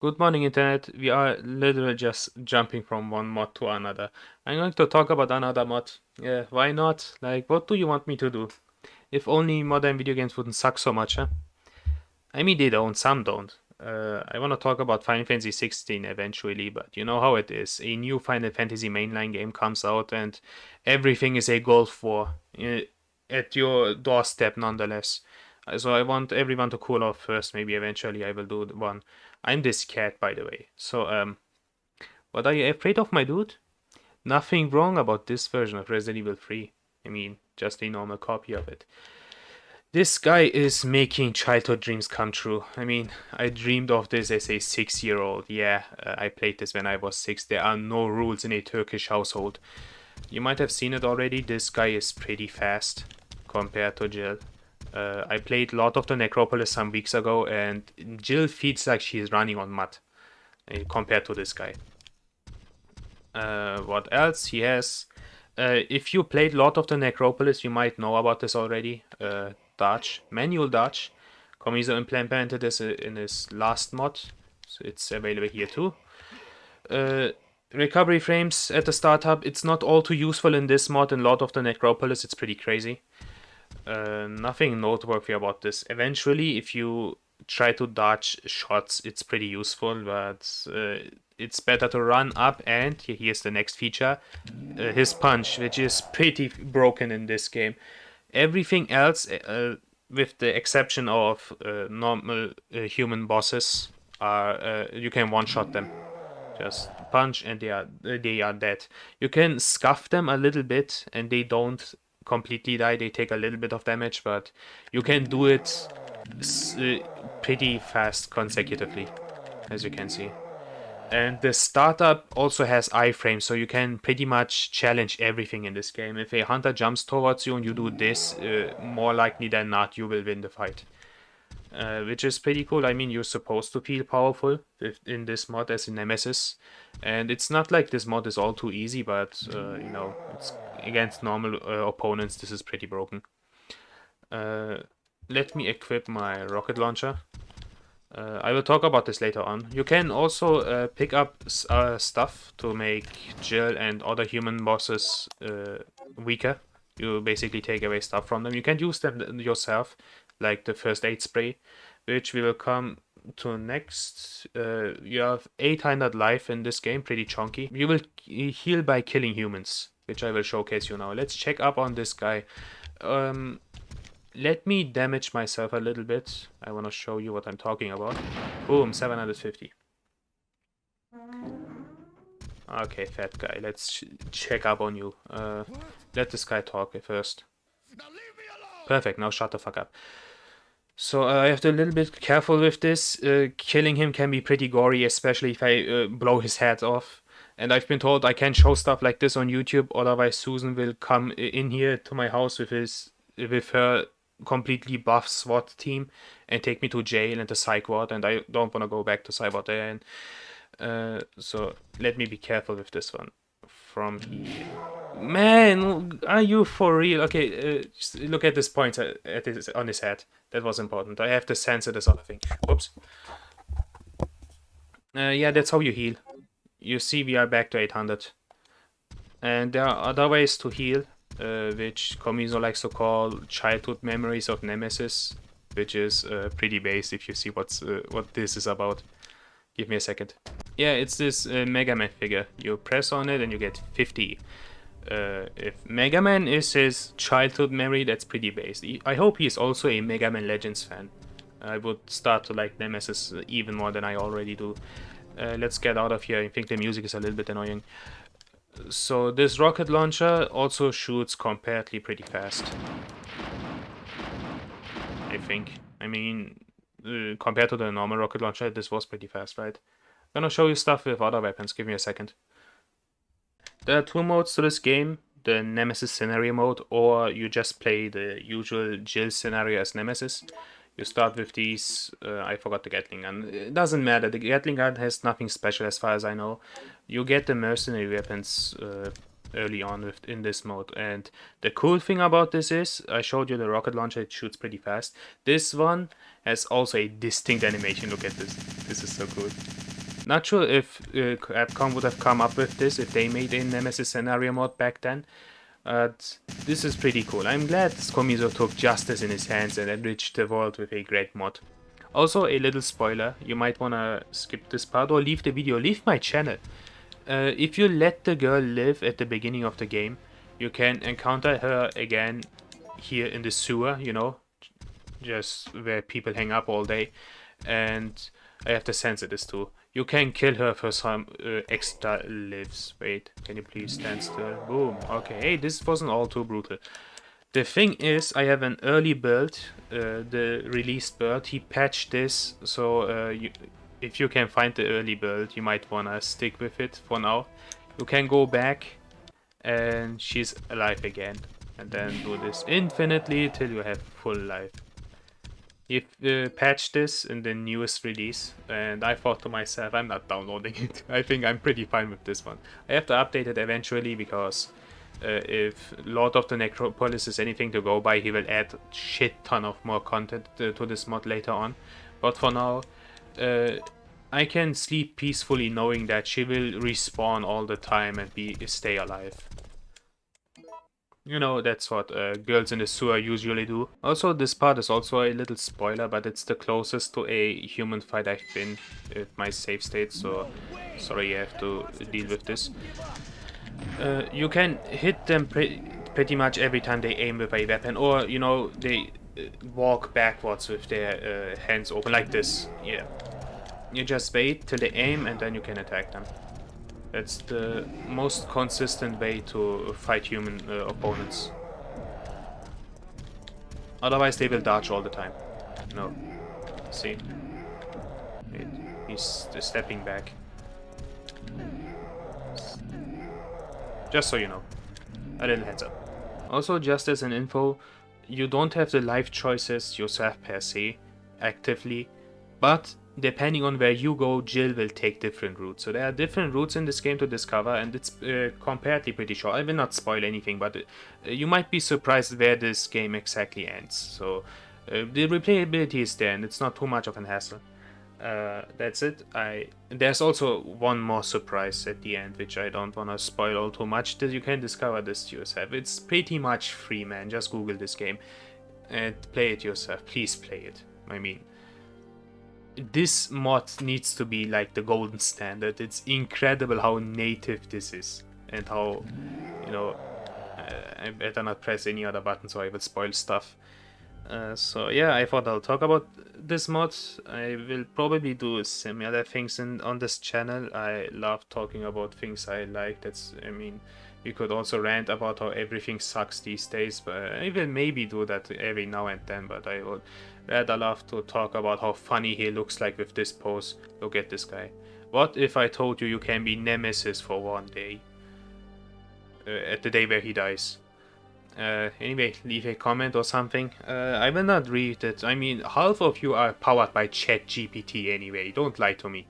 Good morning, Internet. We are literally just jumping from one mod to another. I'm going to talk about another mod. Yeah, why not? Like, what do you want me to do? If only modern video games wouldn't suck so much, huh? I mean, they don't, some don't. I want to talk about Final Fantasy 16 eventually, but you know how it is. A new Final Fantasy mainline game comes out, and everything is a Gulf War at your doorstep, nonetheless. So I want everyone to cool off first. Maybe eventually I will do one. I'm this cat, by the way. What are you afraid of, my dude? Nothing wrong about this version of Resident Evil 3. I mean, just a normal copy of it. This guy is making childhood dreams come true. I mean, I dreamed of this as a 6-year-old. Yeah, I played this when I was 6. There are no rules in a Turkish household. You might have seen it already. This guy is pretty fast compared to Jill. I played a lot of the Necropolis some weeks ago, and Jill feels like she's running on mud compared to this guy. What else? He has. If you played a lot of the Necropolis, you might know about this already. Dodge, manual dodge. Comiso implemented this in his last mod, so it's available here too. Recovery frames at the startup, it's not all too useful in this mod. In a lot of the Necropolis, it's pretty crazy. Nothing noteworthy about this. Eventually, if you try to dodge shots, it's pretty useful, but it's better to run up, and here's the next feature, his punch, which is pretty broken in this game. Everything else, with the exception of normal human bosses, are you can one-shot them. Just punch and they are dead. You can scuff them a little bit and they don't completely die. They take a little bit of damage, but you can do it pretty fast consecutively, as you can see. And the startup also has iframes, so you can pretty much challenge everything in this game. If a hunter jumps towards you and you do this, more likely than not, you will win the fight. Which is pretty cool. I mean, you're supposed to feel powerful in this mod as in Nemesis. And it's not like this mod is all too easy, but, it's against normal opponents, this is pretty broken. Let me equip my rocket launcher. I will talk about this later on. You can also pick up stuff to make Jill and other human bosses weaker. You basically take away stuff from them. You can use them yourself, like the first aid spray, which we will come to next. You have 800 life in this game, pretty chunky. You will heal by killing humans, which I will showcase you now. Let's check up on this guy. Let me damage myself a little bit. I want to show you what I'm talking about. Boom, 750. Okay, fat guy, let's check up on you. Let this guy talk first. Perfect, now shut the fuck up. So I have to be a little bit careful with this. Killing him can be pretty gory, especially if I blow his head off. And I've been told I can't show stuff like this on YouTube, otherwise Susan will come in here to my house with her completely buff SWAT team and take me to jail and the psych ward, and I don't want to go back to psych ward there. And so let me be careful with this one. From here, man, are you for real? Okay, just look at this point on his head. That was important. I have to censor this other thing. Whoops. Yeah, that's how you heal. You see, we are back to 800. And there are other ways to heal, which Comiso likes to call childhood memories of Nemesis, which is pretty base if you see what this is about. Give me a second. Yeah, it's this Mega Man figure. You press on it and you get 50. If Mega Man is his childhood memory, that's pretty base. I hope he's also a Mega Man Legends fan. I would start to like Nemesis even more than I already do. Let's get out of here. I think the music is a little bit annoying. So this rocket launcher also shoots comparatively pretty fast, I think. I mean, compared to the normal rocket launcher, this was pretty fast, right? I'm gonna show you stuff with other weapons. Give me a second. There are two modes to this game. The Nemesis Scenario mode, or you just play the usual Jill scenario as Nemesis. You start with these, I forgot the Gatling gun. It doesn't matter, the Gatling gun has nothing special as far as I know. You get the mercenary weapons early on in this mode. And the cool thing about this is, I showed you the rocket launcher, it shoots pretty fast. This one has also a distinct animation, look at this. This is so cool. Not sure if Capcom would have come up with this if they made a Nemesis Scenario mod back then. This is pretty cool. I'm glad Komizo took justice in his hands and enriched the world with a great mod. Also, a little spoiler, you might wanna skip this part or leave the video, leave my channel. If you let the girl live at the beginning of the game, you can encounter her again here in the sewer, you know, just where people hang up all day. And I have to censor this too. You can kill her for some extra lives. Wait, can you please stand still? Boom. Okay, hey, this wasn't all too brutal. The thing is, I have an early build, the released build. He patched this, so if you can find the early build, you might wanna stick with it for now. You can go back, and she's alive again, and then do this infinitely till you have full life. He patched this in the newest release, and I thought to myself, I'm not downloading it. I think I'm pretty fine with this one. I have to update it eventually because if Lord of the Necropolis is anything to go by, he will add shit ton of more content to this mod later on. But for now, I can sleep peacefully knowing that she will respawn all the time and stay alive. You know, that's what girls in the sewer usually do. Also, this part is also a little spoiler, but it's the closest to a human fight I've been at my save state, so sorry you have to deal with this. You can hit them pretty much every time they aim with a weapon, or, you know, they walk backwards with their hands open, like this. Yeah. You just wait till they aim, and then you can attack them. That's the most consistent way to fight human opponents. Otherwise they will dodge all the time. No. See? He's stepping back. Just so you know. A little heads up. Also, just as an info, you don't have the life choices yourself per se, actively, but depending on where you go, Jill will take different routes. So there are different routes in this game to discover, and it's comparatively pretty short. I will not spoil anything, but you might be surprised where this game exactly ends. So the replayability is there, and it's not too much of an hassle. That's it. There's also one more surprise at the end, which I don't want to spoil all too much. That you can discover this yourself. It's pretty much free, man. Just Google this game and play it yourself. Please play it. I mean, this mod needs to be like the golden standard. It's incredible how native this is, and how, you know, I better not press any other button so I will spoil stuff. So yeah, I thought I'll talk about this mod. I will probably do similar things on this channel. I love talking about things I like. I mean, we could also rant about how everything sucks these days, but I will maybe do that every now and then, but I would rather love to talk about how funny he looks like with this pose. Look at this guy. What if I told you you can be Nemesis for one day? At the day where he dies. Anyway, leave a comment or something. I will not read it. I mean, half of you are powered by ChatGPT anyway. Don't lie to me.